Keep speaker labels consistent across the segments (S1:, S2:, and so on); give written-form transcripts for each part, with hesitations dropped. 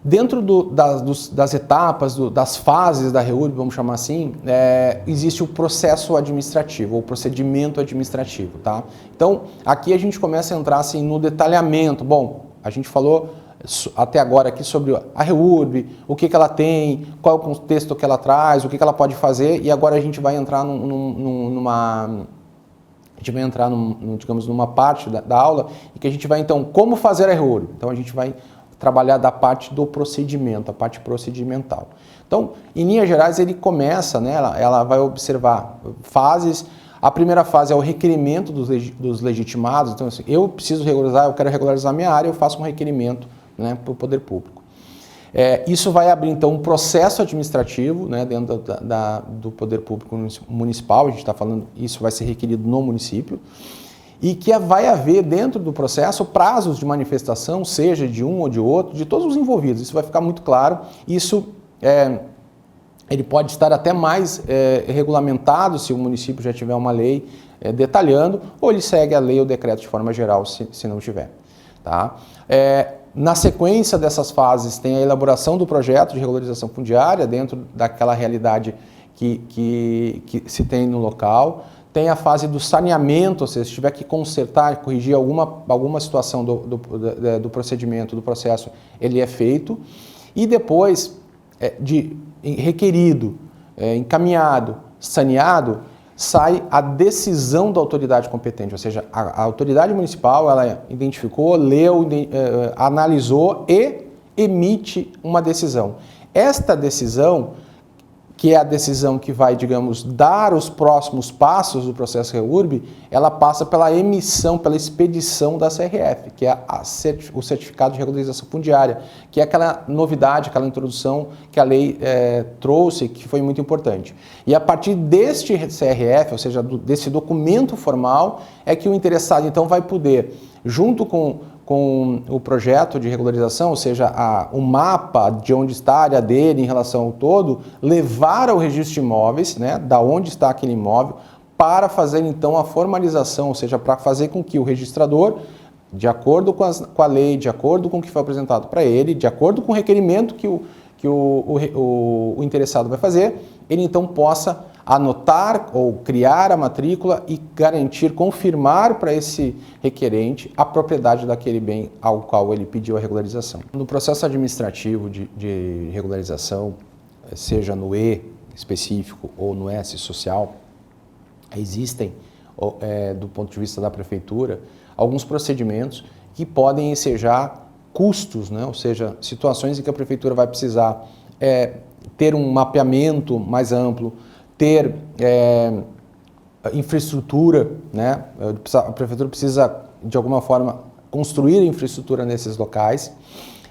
S1: Dentro das etapas, das fases da REURB, vamos chamar assim, existe o processo administrativo, ou procedimento administrativo, tá? Então, aqui a gente começa a entrar assim, no detalhamento. Bom, a gente falou até agora aqui sobre a REURB, o que ela tem, qual é o contexto que ela traz, o que ela pode fazer, e agora a gente vai entrar digamos, numa parte da aula, em que a gente vai, então, como fazer a REURB. Então, a gente vai trabalhar da parte do procedimento, a parte procedimental. Então, em linhas gerais, ele começa, né, ela vai observar fases. A primeira fase é o requerimento dos legitimados. Então, assim, eu preciso regularizar, eu quero regularizar minha área, eu faço um requerimento, né, para o poder público. Isso vai abrir, então, um processo administrativo, né, dentro do poder público municipal. A gente está falando, isso vai ser requerido no município. E que vai haver dentro do processo prazos de manifestação, seja de um ou de outro, de todos os envolvidos. Isso vai ficar muito claro. Isso ele pode estar até mais regulamentado se o município já tiver uma lei detalhando, ou ele segue a lei ou decreto de forma geral, se não tiver. Tá? Na sequência dessas fases tem a elaboração do projeto de regularização fundiária dentro daquela realidade que se tem no local. Tem a fase do saneamento, ou seja, se tiver que consertar, corrigir alguma situação do procedimento, do processo, ele é feito. E depois de requerido, encaminhado, saneado, sai a decisão da autoridade competente, ou seja, a autoridade municipal, ela identificou, leu, analisou e emite uma decisão. Esta decisão, que é a decisão que vai, digamos, dar os próximos passos do processo REURB, ela passa pela emissão, pela expedição da CRF, que é o Certificado de Regularização Fundiária, que é aquela novidade, aquela introdução que a lei trouxe, que foi muito importante. E a partir deste CRF, ou seja, desse documento formal, é que o interessado, então, vai poder, junto com o projeto de regularização, ou seja, o mapa de onde está a área dele em relação ao todo, levar ao registro de imóveis, né, da onde está aquele imóvel, para fazer então a formalização, ou seja, para fazer com que o registrador, de acordo com a lei, de acordo com o que foi apresentado para ele, de acordo com o requerimento que o interessado vai fazer, ele então possa anotar ou criar a matrícula e garantir, confirmar para esse requerente a propriedade daquele bem ao qual ele pediu a regularização. No processo administrativo de regularização, seja no E específico ou no S social, existem, do ponto de vista da prefeitura, alguns procedimentos que podem ensejar custos, né? Ou seja, situações em que a prefeitura vai precisar ter um mapeamento mais amplo, ter infraestrutura, né? A prefeitura precisa, de alguma forma, construir infraestrutura nesses locais.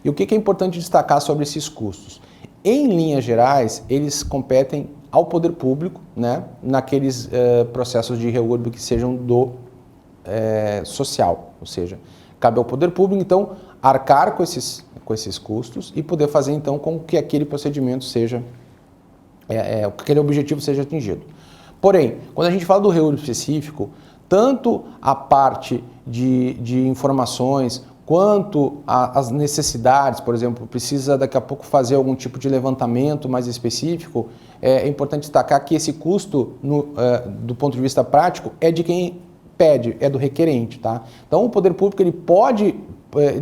S1: E o que é importante destacar sobre esses custos? Em linhas gerais, eles competem ao poder público, né? Naqueles processos de REURB que sejam do social, ou seja, cabe ao poder público, então, arcar com esses custos e poder fazer, então, com que aquele procedimento seja aquele objetivo seja atingido. Porém, quando a gente fala do REURB específico, tanto a parte de informações quanto as necessidades, por exemplo, precisa daqui a pouco fazer algum tipo de levantamento mais específico, é importante destacar que esse custo, do ponto de vista prático, é de quem pede, é do requerente, tá? Então, o poder público ele pode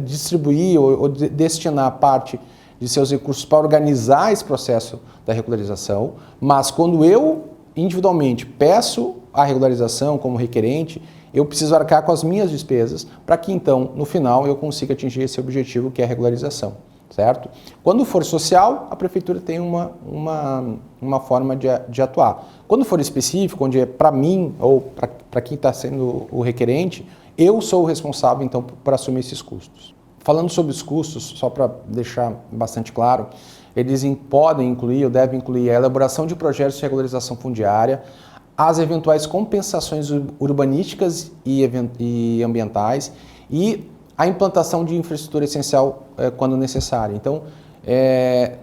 S1: distribuir ou destinar parte de seus recursos para organizar esse processo da regularização, mas quando eu individualmente peço a regularização como requerente, eu preciso arcar com as minhas despesas para que então, no final, eu consiga atingir esse objetivo que é a regularização, certo? Quando for social, a prefeitura tem uma forma de atuar. Quando for específico, onde é para mim ou para quem está sendo o requerente, eu sou o responsável então por assumir esses custos. Falando sobre os custos, só para deixar bastante claro, eles podem incluir ou devem incluir a elaboração de projetos de regularização fundiária, as eventuais compensações urbanísticas e ambientais e a implantação de infraestrutura essencial quando necessária. Então,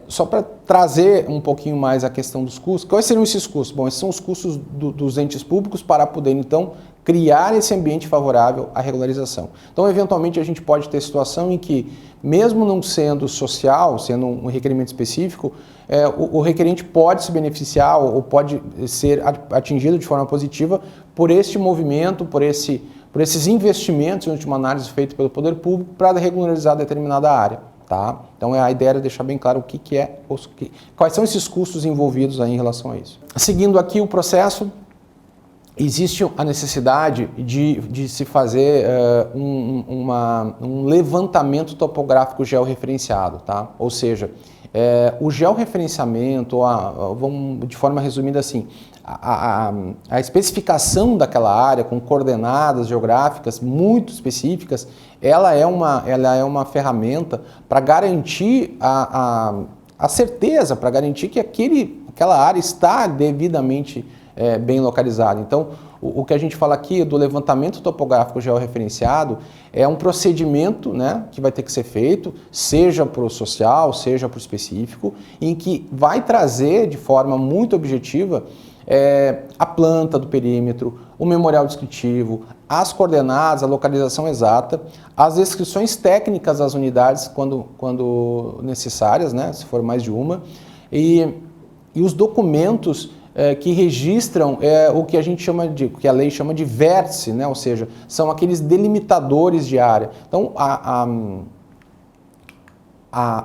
S1: Só para trazer um pouquinho mais a questão dos custos, quais seriam esses custos? Bom, esses são os custos dos entes públicos para poder, então, criar esse ambiente favorável à regularização. Então, eventualmente, a gente pode ter situação em que, mesmo não sendo social, sendo um requerimento específico, o requerente pode se beneficiar ou pode ser atingido de forma positiva por este movimento, por esses investimentos, em última análise, feitos pelo poder público para regularizar determinada área. Tá? Então a ideia era deixar bem claro quais são esses custos envolvidos aí em relação a isso. Seguindo aqui o processo, existe a necessidade de se fazer um levantamento topográfico georreferenciado, tá? Ou seja, o georreferenciamento, vamos de forma resumida assim, a especificação daquela área com coordenadas geográficas muito específicas, ela é uma ferramenta para garantir a certeza, para garantir que aquela área está devidamente bem localizada. Então, o que a gente fala aqui do levantamento topográfico georreferenciado é um procedimento, né, que vai ter que ser feito, seja para o social, seja para o específico, em que vai trazer de forma muito objetiva a planta do perímetro, o memorial descritivo, as coordenadas, a localização exata, as descrições técnicas das unidades quando necessárias, né, se for mais de uma, e os documentos que registram o que a gente chama que a lei chama de vértice, né, ou seja, são aqueles delimitadores de área. Então,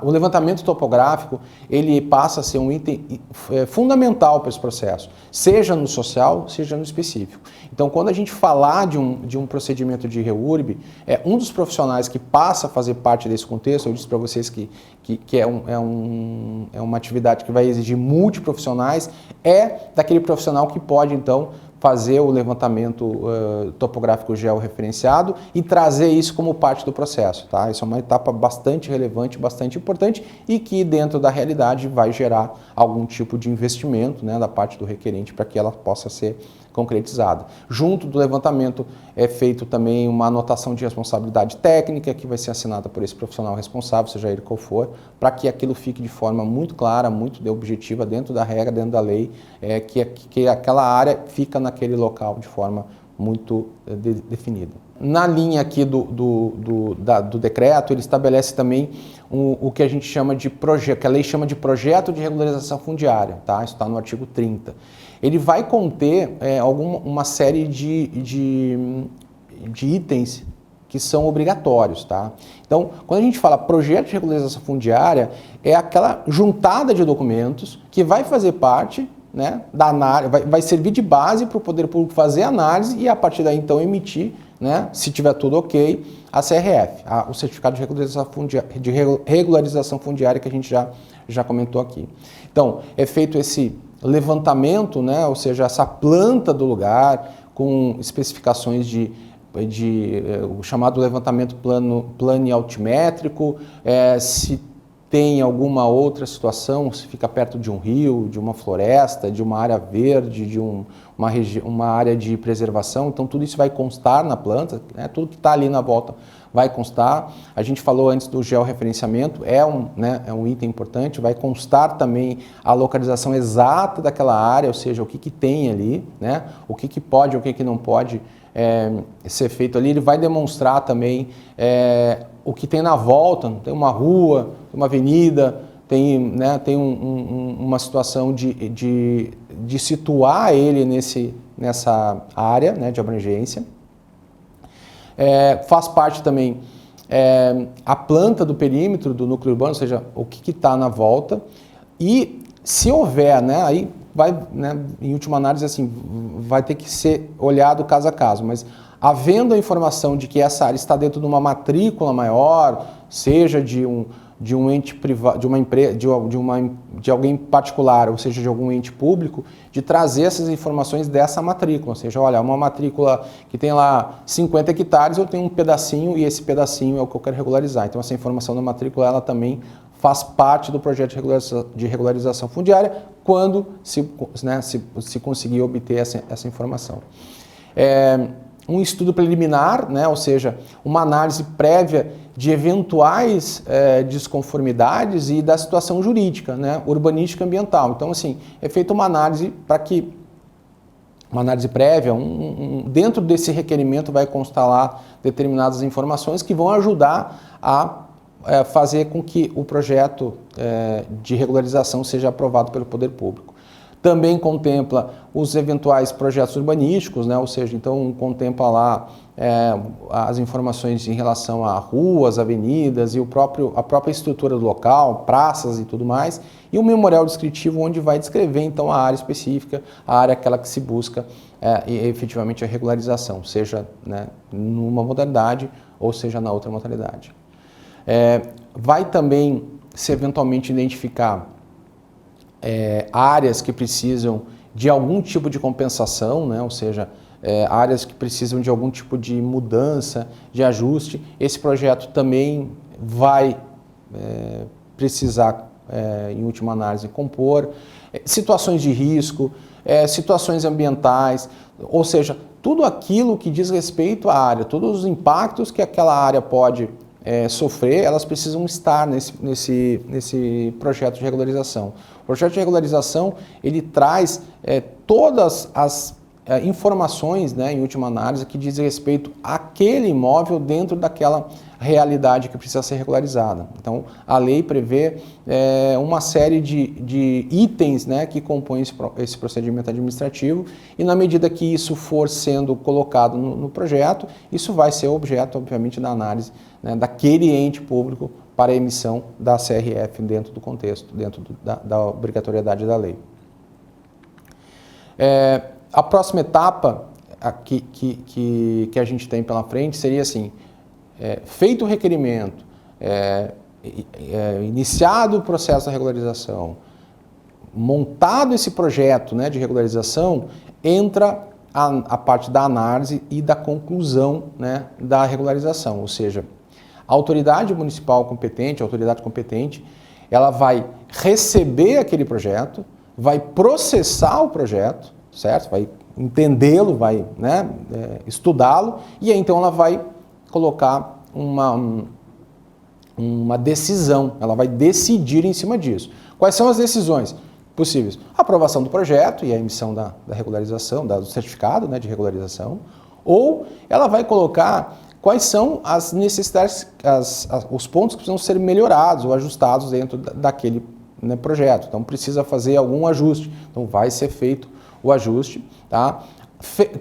S1: o levantamento topográfico, ele passa a ser um item fundamental para esse processo, seja no social, seja no específico. Então, quando a gente falar de um procedimento de REURB, um dos profissionais que passa a fazer parte desse contexto, eu disse para vocês que é uma atividade que vai exigir multiprofissionais, daquele profissional que pode, então, fazer o levantamento topográfico georreferenciado e trazer isso como parte do processo. Tá? Isso é uma etapa bastante relevante, bastante importante e que dentro da realidade vai gerar algum tipo de investimento, né, da parte do requerente para que ela possa ser concretizada. Junto do levantamento é feito também uma anotação de responsabilidade técnica que vai ser assinada por esse profissional responsável, seja ele qual for, para que aquilo fique de forma muito clara, muito objetiva, dentro da regra, dentro da lei, que aquela área fica naquele local de forma muito definida. Na linha aqui do decreto, ele estabelece também o que a gente chama de projeto, que a lei chama de projeto de regularização fundiária, tá? Isso está no artigo 30. Ele vai conter uma série de itens que são obrigatórios, tá? Então, quando a gente fala projeto de regularização fundiária, é aquela juntada de documentos que vai fazer parte, né, da análise, vai servir de base para o poder público fazer a análise e a partir daí então emitir, né, se tiver tudo ok, a CRF, o certificado de regularização fundiária que a gente já comentou aqui. Então, é feito esse levantamento, né, ou seja, essa planta do lugar com especificações o chamado levantamento planialtimétrico, se tem alguma outra situação, se fica perto de um rio, de uma floresta, de uma área verde, de uma área de preservação, então tudo isso vai constar na planta, né? Tudo que está ali na volta vai constar. A gente falou antes do georreferenciamento, é um item importante, vai constar também a localização exata daquela área, ou seja, o que tem ali, né? O que pode, o que não pode ser feito ali. Ele vai demonstrar também o que tem na volta, tem uma rua, tem uma avenida, tem uma situação de situar ele nessa área, né, de abrangência. Faz parte também a planta do perímetro do núcleo urbano, ou seja, o que está na volta. E se houver, né, aí vai, né, em última análise, assim, vai ter que ser olhado caso a caso, mas havendo a informação de que essa área está dentro de uma matrícula maior, seja de um ente privado, de uma empresa, de alguém particular, ou seja, de algum ente público, de trazer essas informações dessa matrícula. Ou seja, olha, uma matrícula que tem lá 50 hectares, eu tenho um pedacinho e esse pedacinho é o que eu quero regularizar. Então, essa informação da matrícula, ela também faz parte do projeto de regularização fundiária quando se conseguir obter essa informação. um estudo preliminar, né, ou seja, uma análise prévia de eventuais desconformidades e da situação jurídica, né, urbanística e ambiental. Então, assim, é feita uma análise para que uma análise prévia, dentro desse requerimento vai constar lá determinadas informações que vão ajudar a fazer com que o projeto de regularização seja aprovado pelo poder público. Também contempla os eventuais projetos urbanísticos, né? Ou seja, então contempla lá as informações em relação a ruas, avenidas e a própria estrutura do local, praças e tudo mais, e um memorial descritivo onde vai descrever então a área específica, a área aquela que se busca efetivamente a regularização, seja, né, numa modalidade ou seja na outra modalidade. Vai também se eventualmente identificar áreas que precisam de algum tipo de compensação, né? Ou seja, áreas que precisam de algum tipo de mudança, de ajuste. Esse projeto também vai precisar, em última análise, compor situações de risco, situações ambientais, ou seja, tudo aquilo que diz respeito à área, todos os impactos que aquela área pode sofrer, elas precisam estar nesse projeto de regularização. O projeto de regularização, ele traz todas as informações, né, em última análise, que diz respeito àquele imóvel dentro daquela realidade que precisa ser regularizada. Então, a lei prevê uma série de itens, né, que compõem esse procedimento administrativo e, na medida que isso for sendo colocado no projeto, isso vai ser objeto, obviamente, da análise, né, daquele ente público para a emissão da CRF dentro do contexto, dentro da obrigatoriedade da lei. A próxima etapa que a gente tem pela frente seria assim: feito o requerimento, iniciado o processo da regularização, montado esse projeto, né, de regularização, entra a parte da análise e da conclusão, né, da regularização, ou seja, a autoridade municipal competente, a autoridade competente, ela vai receber aquele projeto, vai processar o projeto, certo? Vai entendê-lo, vai, né, estudá-lo, e aí então ela vai colocar uma decisão, ela vai decidir em cima disso. Quais são as decisões possíveis? A aprovação do projeto e a emissão da regularização, do certificado, né, de regularização, ou ela vai colocar quais são as necessidades, os pontos que precisam ser melhorados ou ajustados dentro daquele, né, projeto. Então precisa fazer algum ajuste, então vai ser feito o ajuste, tá?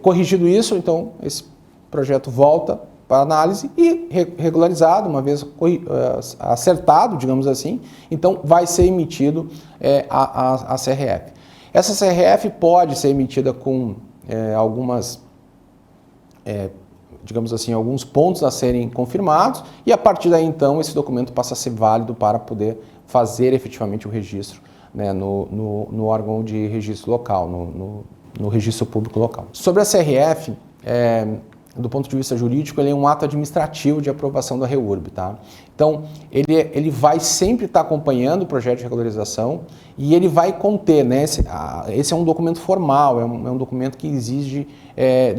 S1: Corrigido isso, então esse projeto volta para análise e regularizado, uma vez acertado, digamos assim, então vai ser emitido a CRF. Essa CRF pode ser emitida com algumas, digamos assim, alguns pontos a serem confirmados, e a partir daí então esse documento passa a ser válido para poder fazer efetivamente o registro, né, no órgão de registro local, no registro público local. Sobre a CRF, do ponto de vista jurídico, ele é um ato administrativo de aprovação da REURB, tá? Então, ele vai sempre estar acompanhando o projeto de regularização e ele vai conter, né? Esse é um documento formal, é um documento que exige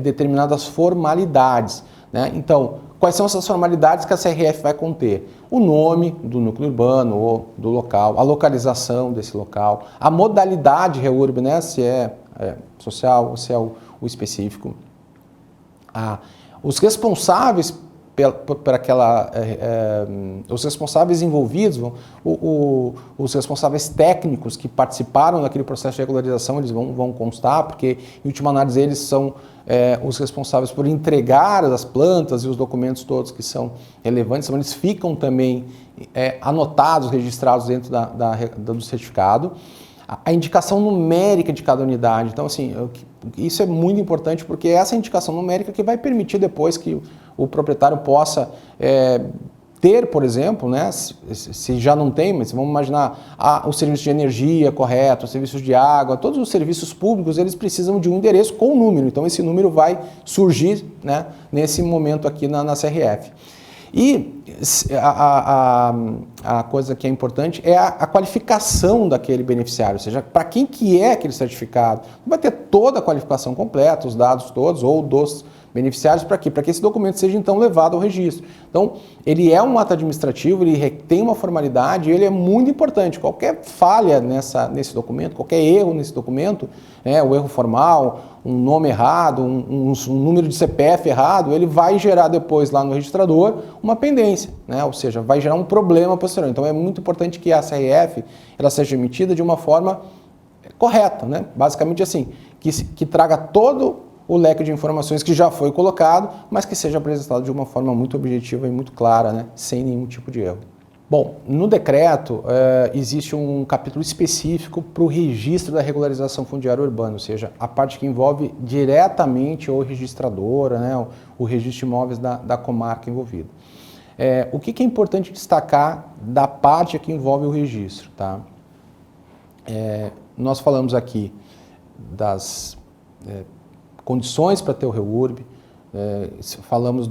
S1: determinadas formalidades, né? Então, quais são essas formalidades que a CRF vai conter? O nome do núcleo urbano ou do local, a localização desse local, a modalidade REURB, né? Se é social ou se é o específico. Os responsáveis por aquela, os responsáveis envolvidos, os responsáveis técnicos que participaram daquele processo de regularização, eles vão constar, porque em última análise eles são os responsáveis por entregar as plantas e os documentos todos que são relevantes, então eles ficam também anotados, registrados dentro do certificado. A indicação numérica de cada unidade, então assim, isso é muito importante porque é essa indicação numérica que vai permitir depois que o proprietário possa ter, por exemplo, né, se já não tem, mas vamos imaginar o serviço de energia correto, os serviços de água, todos os serviços públicos, eles precisam de um endereço com um número, então esse número vai surgir, né, nesse momento aqui na CRF. E a coisa que é importante é a qualificação daquele beneficiário, ou seja, para quem que é aquele certificado. Não vai ter toda a qualificação completa, os dados todos, ou dos beneficiários para quê? Para que esse documento seja então levado ao registro. Então, ele é um ato administrativo, ele tem uma formalidade, ele é muito importante. Qualquer falha nesse documento, qualquer erro nesse documento, o erro formal, um nome errado, um número de CPF errado, ele vai gerar depois lá no registrador uma pendência, ou seja, vai gerar um problema posterior. Então é muito importante que a CRF ela seja emitida de uma forma correta, basicamente assim, que traga todo o leque de informações que já foi colocado, mas que seja apresentado de uma forma muito objetiva e muito clara, sem nenhum tipo de erro. Bom, no decreto existe um capítulo específico para o registro da regularização fundiária urbana, ou seja, a parte que envolve diretamente o registrador, o registro de imóveis da comarca envolvida. O que é importante destacar da parte que envolve o registro? Tá? Nós falamos aqui das condições para ter o REURB, falamos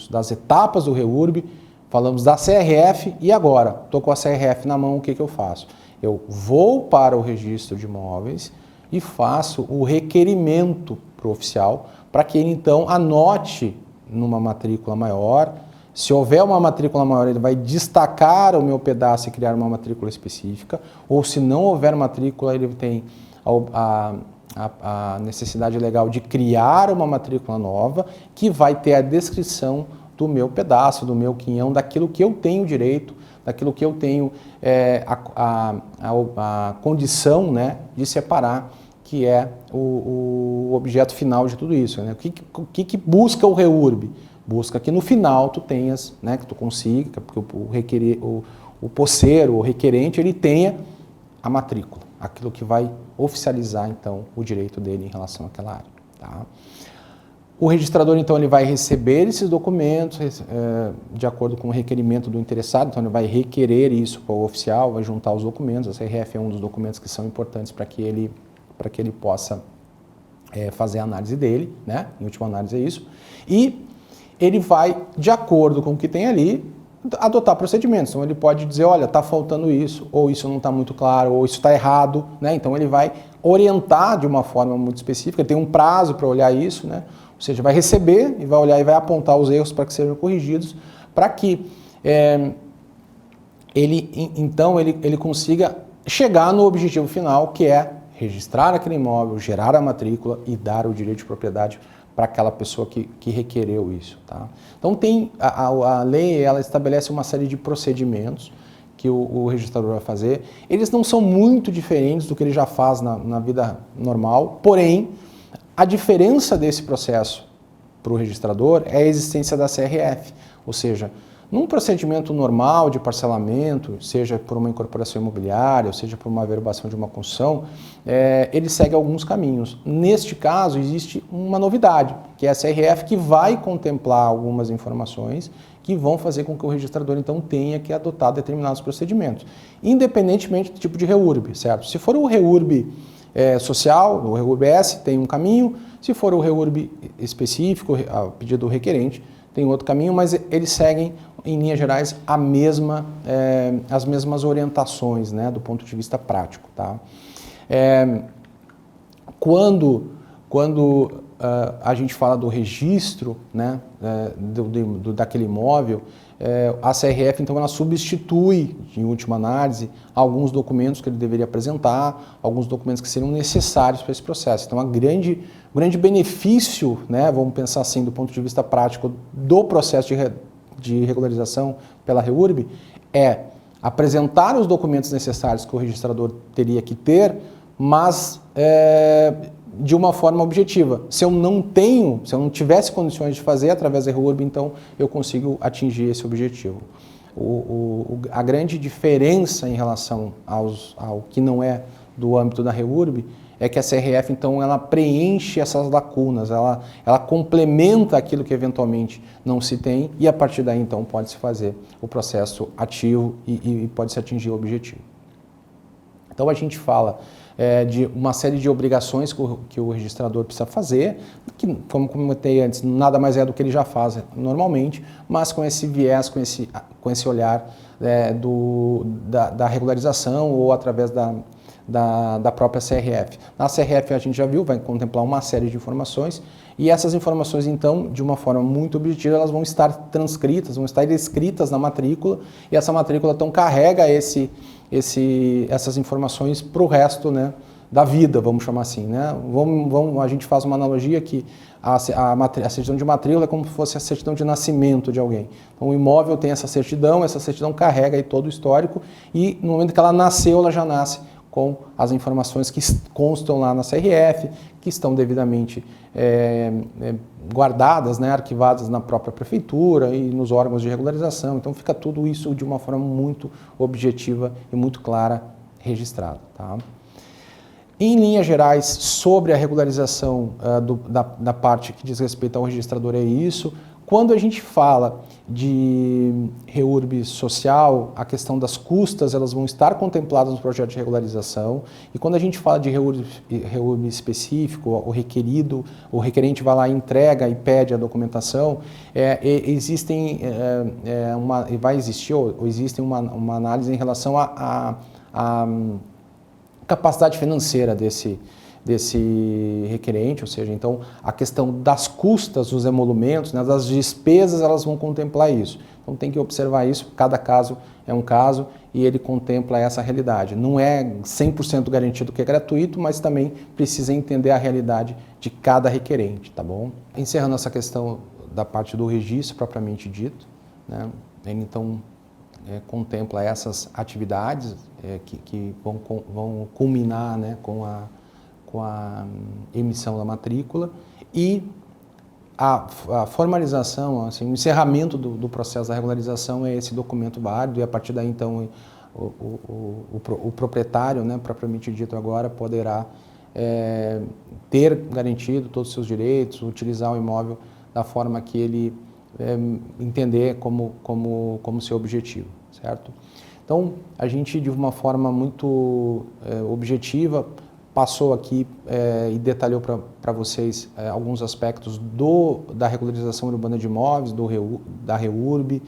S1: das etapas do REURB, falamos da CRF e agora, estou com a CRF na mão, o que eu faço? Eu vou para o registro de imóveis e faço o requerimento para o oficial para que ele então anote numa matrícula maior. Se houver uma matrícula maior, ele vai destacar o meu pedaço e criar uma matrícula específica, ou se não houver matrícula, ele tem a necessidade legal de criar uma matrícula nova que vai ter a descrição do meu pedaço, do meu quinhão, daquilo que eu tenho direito, daquilo que eu tenho a condição de separar, que é o objeto final de tudo isso. O que busca o REURB? Busca que no final tu tenhas, que tu consiga, porque o posseiro, o requerente, ele tenha a matrícula, aquilo que vai oficializar então o direito dele em relação àquela área. Tá? O registrador, então, ele vai receber esses documentos de acordo com o requerimento do interessado, então ele vai requerer isso para o oficial, vai juntar os documentos, a CRF é um dos documentos que são importantes para que ele possa fazer a análise dele, em última análise é isso, e ele vai, de acordo com o que tem ali, adotar procedimentos. Então ele pode dizer, olha, está faltando isso, ou isso não está muito claro, ou isso está errado, então ele vai orientar de uma forma muito específica, tem um prazo para olhar isso, ou seja, vai receber e vai olhar e vai apontar os erros para que sejam corrigidos, para que ele consiga chegar no objetivo final, que é registrar aquele imóvel, gerar a matrícula e dar o direito de propriedade para aquela pessoa que requereu isso. Tá? Então a lei ela estabelece uma série de procedimentos que o registrador vai fazer. Eles não são muito diferentes do que ele já faz na vida normal, porém, a diferença desse processo para o registrador é a existência da CRF, ou seja, num procedimento normal de parcelamento, seja por uma incorporação imobiliária, ou seja por uma averbação de uma construção, ele segue alguns caminhos. Neste caso, existe uma novidade, que é a CRF que vai contemplar algumas informações que vão fazer com que o registrador, então, tenha que adotar determinados procedimentos, independentemente do tipo de REURB, certo? Se for o REURB social, o REURB-S, tem um caminho, se for o REURB específico, a pedido do requerente, tem outro caminho, mas eles seguem, em linhas gerais, as mesmas orientações, do ponto de vista prático. Tá? Quando a gente fala do registro daquele imóvel, a CRF, então, ela substitui, em última análise, alguns documentos que ele deveria apresentar, alguns documentos que seriam necessários para esse processo. Então, o grande benefício, vamos pensar assim, do ponto de vista prático, do processo de regularização pela REURB, é apresentar os documentos necessários que o registrador teria que ter, mas de uma forma objetiva. Se eu não tivesse condições de fazer através da REURB, então eu consigo atingir esse objetivo. A grande diferença em relação ao que não é do âmbito da REURB é que a CRF, então, ela preenche essas lacunas, ela complementa aquilo que eventualmente não se tem e a partir daí, então, pode-se fazer o processo ativo e pode-se atingir o objetivo. Então, a gente fala de uma série de obrigações que o registrador precisa fazer, que, como comentei antes, nada mais é do que ele já faz normalmente, mas com esse viés, com esse olhar da regularização ou através da própria CRF. Na CRF a gente já viu, vai contemplar uma série de informações E essas informações, então, de uma forma muito objetiva, elas vão estar transcritas, vão estar escritas na matrícula, e essa matrícula, então, carrega essas informações para o resto, né, da vida, vamos chamar assim, né? A gente faz uma analogia que a certidão de matrícula é como se fosse a certidão de nascimento de alguém. Então, o imóvel tem essa certidão carrega aí todo o histórico, e no momento que ela nasceu, ela já nasce com as informações que constam lá na CRF, que estão devidamente guardadas, né, arquivadas na própria prefeitura e nos órgãos de regularização. Então fica tudo isso de uma forma muito objetiva e muito clara registrado. Tá? Em linhas gerais, sobre a regularização da parte que diz respeito ao registrador é isso. Quando a gente fala de REURB social, a questão das custas, elas vão estar contempladas no projeto de regularização. E quando a gente fala de REURB específico, o requerente vai lá, entrega e pede a documentação, existe uma análise em relação à capacidade financeira desse requerente, ou seja, então a questão das custas dos emolumentos, né, das despesas, elas vão contemplar isso. Então tem que observar isso, cada caso é um caso e ele contempla essa realidade. Não é 100% garantido que é gratuito, mas também precisa entender a realidade de cada requerente, tá bom? Encerrando essa questão da parte do registro propriamente dito, né, ele então contempla essas atividades que vão culminar, né, com a emissão da matrícula e a formalização, assim, o encerramento do processo da regularização é esse documento válido e a partir daí então o proprietário, né, propriamente dito agora, poderá ter garantido todos os seus direitos, utilizar o imóvel da forma que ele entender como seu objetivo, certo? Então, a gente de uma forma muito objetiva passou aqui e detalhou para vocês alguns aspectos da regularização urbana de imóveis, da REURB,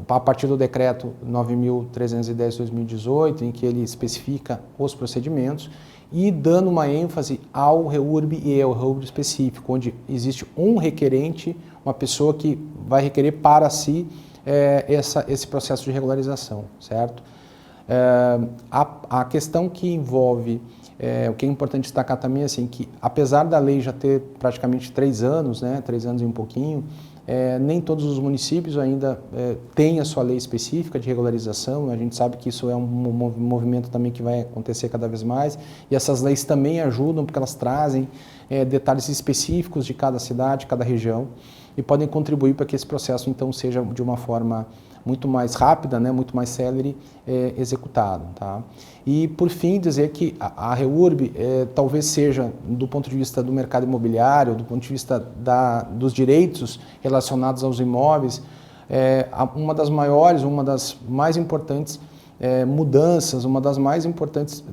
S1: a partir do decreto 9.310 de 2018, em que ele especifica os procedimentos, e dando uma ênfase ao REURB e ao REURB específico, onde existe um requerente, uma pessoa que vai requerer para si esse processo de regularização, certo? A questão que envolve, o que é importante destacar também, assim, que apesar da lei já ter praticamente 3 anos, né, 3 anos e um pouquinho, nem todos os municípios ainda têm a sua lei específica de regularização. A gente sabe que isso é um movimento também que vai acontecer cada vez mais, e essas leis também ajudam porque elas trazem detalhes específicos de cada cidade, cada região, e podem contribuir para que esse processo então seja de uma forma muito mais rápida, né, muito mais célere, executado. Tá? E, por fim, dizer que a REURB talvez seja, do ponto de vista do mercado imobiliário, do ponto de vista dos direitos relacionados aos imóveis, uma das maiores, uma das mais importantes mudanças, uma das mais importantes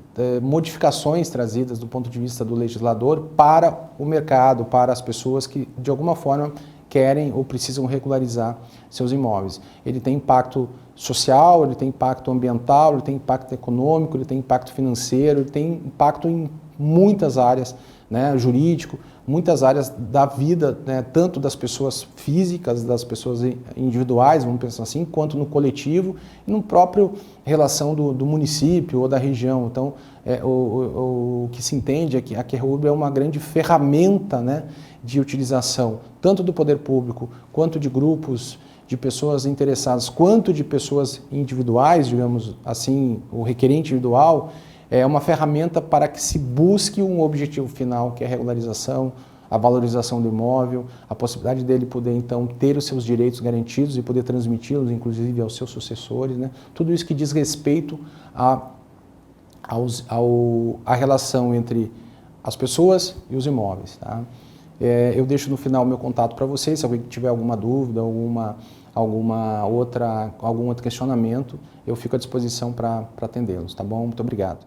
S1: modificações trazidas do ponto de vista do legislador para o mercado, para as pessoas que, de alguma forma, querem ou precisam regularizar seus imóveis. Ele tem impacto social, ele tem impacto ambiental, ele tem impacto econômico, ele tem impacto financeiro, ele tem impacto em muitas áreas, né, jurídico, muitas áreas da vida, né, tanto das pessoas físicas, das pessoas individuais, vamos pensar assim, quanto no coletivo e no próprio relação do município ou da região. Então, o que se entende é que a REURB é uma grande ferramenta, né, de utilização, tanto do poder público, quanto de grupos de pessoas interessadas, quanto de pessoas individuais, digamos assim, o requerente individual, é uma ferramenta para que se busque um objetivo final, que é a regularização, a valorização do imóvel, a possibilidade dele poder, então, ter os seus direitos garantidos e poder transmiti-los, inclusive, aos seus sucessores, né? Tudo isso que diz respeito à relação entre as pessoas e os imóveis. Tá? Eu deixo no final o meu contato para vocês, se alguém tiver alguma dúvida, algum outro questionamento, eu fico à disposição para atendê-los, tá bom? Muito obrigado.